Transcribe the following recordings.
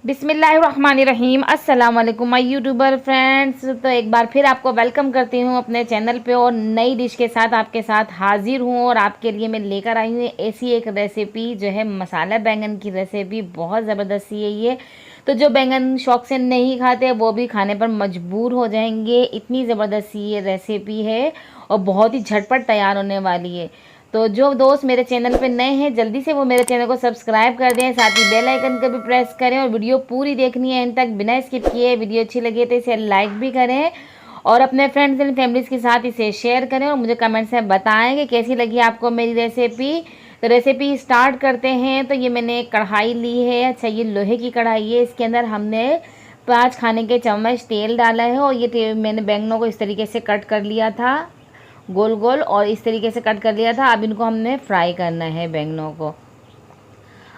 बिस्मिल्लाहिर्रहमानिर्रहीम। अस्सलाम वालेकुम माय यूट्यूबर फ्रेंड्स। तो एक बार फिर आपको वेलकम करती हूँ अपने चैनल पे और नई डिश के साथ आपके साथ हाजिर हूँ। और आपके लिए मैं लेकर आई हूँ ऐसी एक रेसिपी जो है मसाला बैंगन की रेसिपी। बहुत ज़बरदस्त सी है ये। तो जो बैंगन शौक से नहीं खाते वो भी खाने पर मजबूर हो जाएंगे, इतनी ज़बरदस्त सी ये रेसिपी है और बहुत ही झटपट तैयार होने वाली है। तो जो दोस्त मेरे चैनल पे नए हैं जल्दी से वो मेरे चैनल को सब्सक्राइब कर दें, साथ ही बेल आइकन को भी प्रेस करें। और वीडियो पूरी देखनी है एंड तक बिना स्किप किए। वीडियो अच्छी लगे तो इसे लाइक भी करें और अपने फ्रेंड्स एंड फैमिलीज़ के साथ इसे शेयर करें और मुझे कमेंट्स में बताएं कि कैसी लगी आपको मेरी रेसिपी। तो रेसिपी स्टार्ट करते हैं। तो ये मैंने एक कढ़ाई ली है। अच्छा, ये लोहे की कढ़ाई है। इसके अंदर हमने 5 खाने के चम्मच तेल डाला है और ये मैंने बैंगनों को इस तरीके से कट कर लिया था, गोल गोल, और इस तरीके से कट कर लिया था। अब इनको हमने फ्राई करना है बैंगनों को।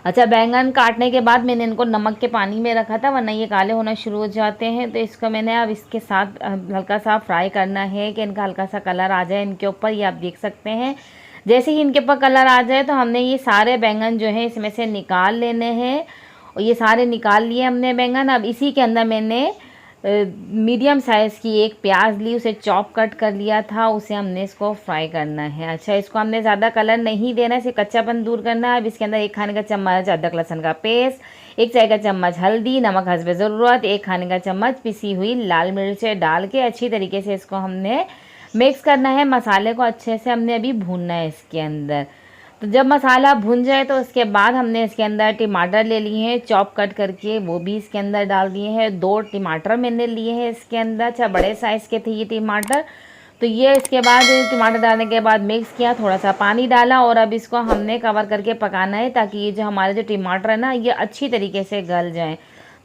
अच्छा, बैंगन काटने के बाद मैंने इनको नमक के पानी में रखा था वरना ये काले होना शुरू हो जाते हैं। तो इसको मैंने अब इसके साथ हल्का सा फ्राई करना है कि इनका हल्का सा कलर आ जाए इनके ऊपर। ये आप देख सकते हैं। जैसे ही इनके ऊपर कलर आ जाए तो हमने ये सारे बैंगन जो है इसमें से निकाल लेने हैं। और ये सारे निकाल लिए हमने बैंगन। अब इसी के अंदर मैंने मीडियम साइज़ की एक प्याज ली, उसे चॉप कट कर लिया था, उसे हमने इसको फ्राई करना है। अच्छा, इसको हमने ज़्यादा कलर नहीं देना है, इसे कच्चापन दूर करना है। अब इसके अंदर 1 खाने का चम्मच अदरक लहसुन का पेस्ट, 1 चाय का चम्मच हल्दी, नमक हस्बे ज़रूरत, 1 खाने का चम्मच पिसी हुई लाल मिर्चें डाल के अच्छी तरीके से इसको हमने मिक्स करना है। मसाले को अच्छे से हमने अभी भूनना है इसके अंदर। तो जब मसाला भुन जाए तो उसके बाद हमने इसके अंदर टमाटर ले लिए हैं चॉप कट करके, वो भी इसके अंदर डाल दिए हैं। 2 टमाटर मैंने लिए हैं इसके अंदर। अच्छा, बड़े साइज़ के थे ये टमाटर। तो ये इसके बाद टमाटर डालने के बाद मिक्स किया, थोड़ा सा पानी डाला और अब इसको हमने कवर करके पकाना है ताकि ये जो हमारे जो टमाटर है ना ये अच्छी तरीके से गल जाएँ।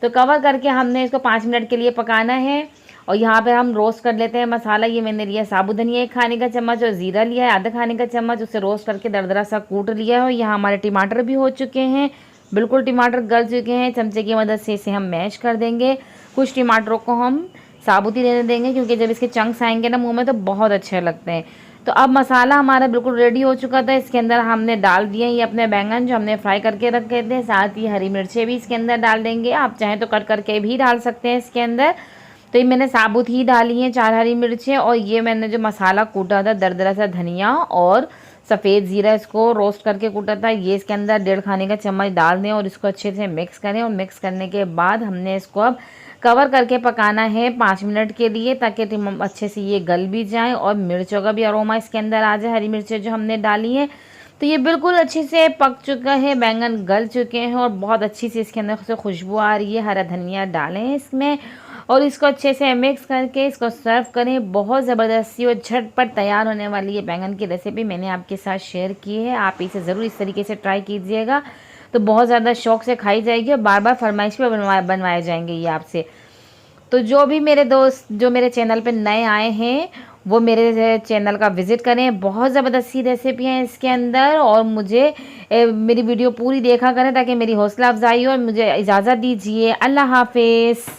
तो कवर करके हमने इसको 5 मिनट के लिए पकाना है। और यहाँ पे हम रोस्ट कर लेते हैं मसाला। ये मैंने लिया साबुत धनिया 1 खाने का चम्मच और ज़ीरा लिया है आधा खाने का चम्मच, उसे रोस्ट करके दरदरा सा कूट लिया है। और यहाँ हमारे टमाटर भी हो चुके हैं, बिल्कुल टमाटर गल चुके हैं। चमचे की मदद से इसे हम मैश कर देंगे। कुछ टमाटरों को हम साबुत ही रहने देंगे क्योंकि जब इसके चंक्स आएंगे ना मुँह में तो बहुत अच्छे लगते हैं। तो अब मसाला हमारा बिल्कुल रेडी हो चुका था। इसके अंदर हमने डाल दिए ये अपने बैंगन जो हमने फ्राई करके रखे थे, साथ ही हरी मिर्चें भी इसके अंदर डाल देंगे। आप चाहें तो कट करके भी डाल सकते हैं इसके अंदर। तो ये मैंने साबुत ही डाली हैं 4 हरी मिर्चें। और ये मैंने जो मसाला कूटा था दरदरा सा धनिया और सफ़ेद ज़ीरा इसको रोस्ट करके कूटा था, ये इसके अंदर 1.5 खाने का चम्मच डाल दें और इसको अच्छे से मिक्स करें। और मिक्स करने के बाद हमने इसको अब कवर करके पकाना है 5 मिनट के लिए ताकि अच्छे से ये गल भी जाए और मिर्चों का भी अरोमा इसके अंदर आ जाए, हरी मिर्चें जो हमने डाली हैं। तो ये बिल्कुल अच्छे से पक चुका है, बैंगन गल चुके हैं और बहुत अच्छी सी इसके अंदर से खुशबू आ रही है। हरा धनिया डालें इसमें और इसको अच्छे से मिक्स करके इसको सर्व करें। बहुत ज़बरदस्ती और झटपट तैयार होने वाली ये बैंगन की रेसिपी मैंने आपके साथ शेयर की है। आप इसे ज़रूर इस तरीके से ट्राई कीजिएगा तो बहुत ज़्यादा शौक से खाई जाएगी और बार बार फरमाइश पे बनवाए जाएंगे ये आपसे। तो जो भी मेरे दोस्त जो मेरे चैनल पे नए आए हैं वो मेरे चैनल का विज़िट करें। बहुत ज़बरदस्त सी रेसिपी हैं इसके अंदर और मुझे मेरी वीडियो पूरी देखा करें ताकि मेरी हौसला अफजाई हो। और मुझे इजाज़त दीजिए। अल्लाह हाफिज़।